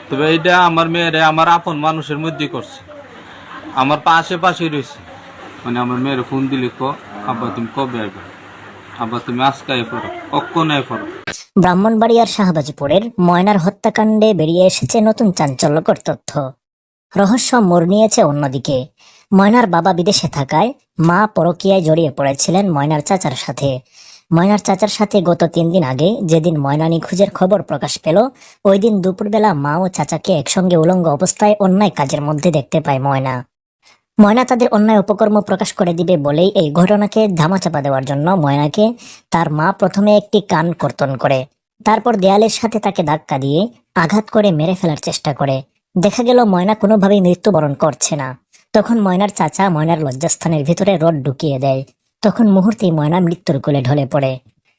তবে এইটা আমার মেয়েরে আমার আপন মানুষের মধ্যে করছে, আমার পাশে রয়েছে। মানে আমার মেয়ের ফোন দিলে আব্বা তুমি কবে আইবে, আব্বা তুমি আজকে আই পড়ো, কখন আই পড়ো। ব্রাহ্মণবাড়িয়ার শাহবাজপুরের ময়নার হত্যাকাণ্ডে বেরিয়ে এসেছে নতুন চাঞ্চল্যকর তথ্য। রহস্য মোড় নিয়েছে অন্যদিকে। ময়নার বাবা বিদেশে থাকায় মা পরকীয়ায় জড়িয়ে পড়েছিলেন ময়নার চাচার সাথে। ময়নার চাচার সাথে গত 3 দিন আগে যেদিন ময়না নিখোঁজের খবর প্রকাশ পেল, ওই দিন দুপুরবেলা মা ও চাচাকে একসঙ্গে উলঙ্গ অবস্থায় অন্যায় কাজের মধ্যে দেখতে পায় ময়না। ময়না তাদের অন্যায় উপকর্ম প্রকাশ করে দিবে বলেই এই ঘটনাকে ধামাচাপা দেওয়ার জন্য ময়নাকে তার মা প্রথমে একটি কান কর্তন করে, তারপর দেয়ালের সাথে তাকে ধাক্কা দিয়ে আঘাত করে মেরে ফেলার চেষ্টা করে। দেখা গেল ময়না কোনোভাবেই মৃত্যুবরণ করছে না। তখন ময়নার চাচা ময়নার লজ্জাস্থানের ভিতরে রড ঢুকিয়ে দেয়। তখন মুহূর্তেই ময়না মৃত্যুর কোলে ঢলে পড়ে।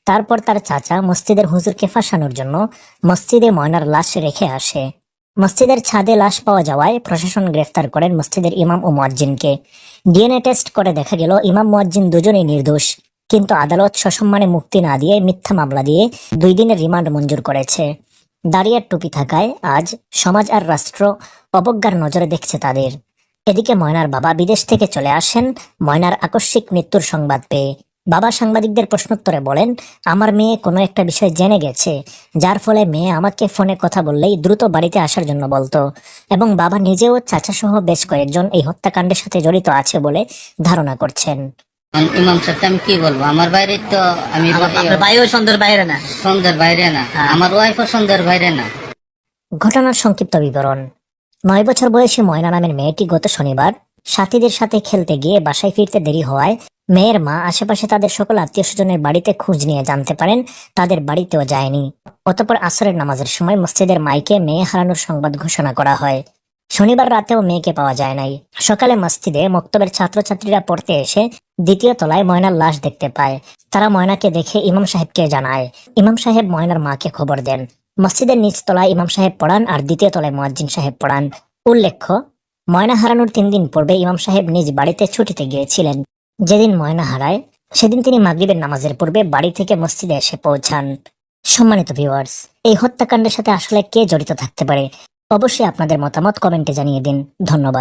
তারপর তার চাচা মসজিদের হুজুরকে ফাঁসানোর জন্য মসজিদে ময়নার লাশ রেখে আসে। মসজিদের ছাদে লাশ পাওয়া যাওয়ায় প্রশাসন গ্রেফতার করেন মসজিদের ইমাম ও মুয়াজ্জিনকে। ডিএনএ টেস্ট করে দেখা গেল ইমাম মুয়াজ্জিন দুজনেই নির্দোষ, কিন্তু আদালত সসম্মানে মুক্তি না দিয়ে মিথ্যা মামলা দিয়ে 2 দিনের রিমান্ড মঞ্জুর করেছে। দাঁড়িয়ে টুপি থাকায় আজ সমাজ আর রাষ্ট্র অবজ্ঞার নজরে দেখছে তাদের। এদিকে ময়নার বাবা বিদেশ থেকে চলে আসেন ময়নার আকস্মিক মৃত্যুর সংবাদ পেয়ে। বাবা সাংবাদিকদের প্রশ্নোত্তরে বলেন, আমার মেয়ে কোনো একটা বিষয় জেনে গেছে, যার ফলে মেয়ে আমাকে ফোনে কথা বললেই দ্রুত বাড়িতে আসার জন্য বলতো, এবং বাবা নিজেও চাচা সহ বেশ কয়েকজন এই হত্যাকাণ্ডের সাথে জড়িত আছে বলে ধারণা করছেন। ইমাম সাহেবকে আমি কি বলবো, আমার বাইরে তো আমি ভাইও সন্ধ্যের বাইরে না, সন্ধ্যের বাইরে না, আমার ওয়াইফও সন্ধ্যের বাইরে না। ঘটনার সংক্ষিপ্ত বিবরণ। 9 বছর বয়সী ময়না নামের মেয়েটি গত শনিবার সাথীদের সাথে খেলতে গিয়ে বাসায় ফিরতে দেরি হওয়ায় মেয়ের মা আশেপাশে তাদের সকল আত্মীয় স্বজনের বাড়িতে খোঁজ নিয়ে জানতে পারেন তাদের বাড়িতেও যায়নি। অতঃপর আসরের নামাজের সময় মসজিদের মাইকে মেয়ে হারানোর সংবাদ ঘোষণা করা হয়। শনিবার রাতেও মেয়েকে পাওয়া যায় নাই। সকালে মসজিদে মক্তবের ছাত্রছাত্রীরা পড়তে এসে 2য় তলায় ময়নার লাশ দেখতে পায়। তারা ময়নাকে দেখে ইমাম সাহেবকে জানায়। ইমাম সাহেব ময়নার মাকে খবর দেন। মসজিদের নিচ তলায় ইমাম সাহেব পড়ান আর 2য় তলায় মুয়াজ্জিন সাহেব পড়ান। উল্লেখ্য, ময়না হারানোর 3 দিন পূর্বে ইমাম সাহেব নিজ বাড়িতে ছুটিতে গিয়েছিলেন। যেদিন ময়না হারায় সেদিন তিনি মাগরিবের নামাজের পূর্বে বাড়ি থেকে মসজিদে এসে পৌঁছান। সম্মানিত ভিউয়ার্স, এই হত্যাকাণ্ডের সাথে আসলে কে জড়িত থাকতে পারে? অবশ্যই আপনাদের মতামত কমেন্টে জানিয়ে দিন। ধন্যবাদ।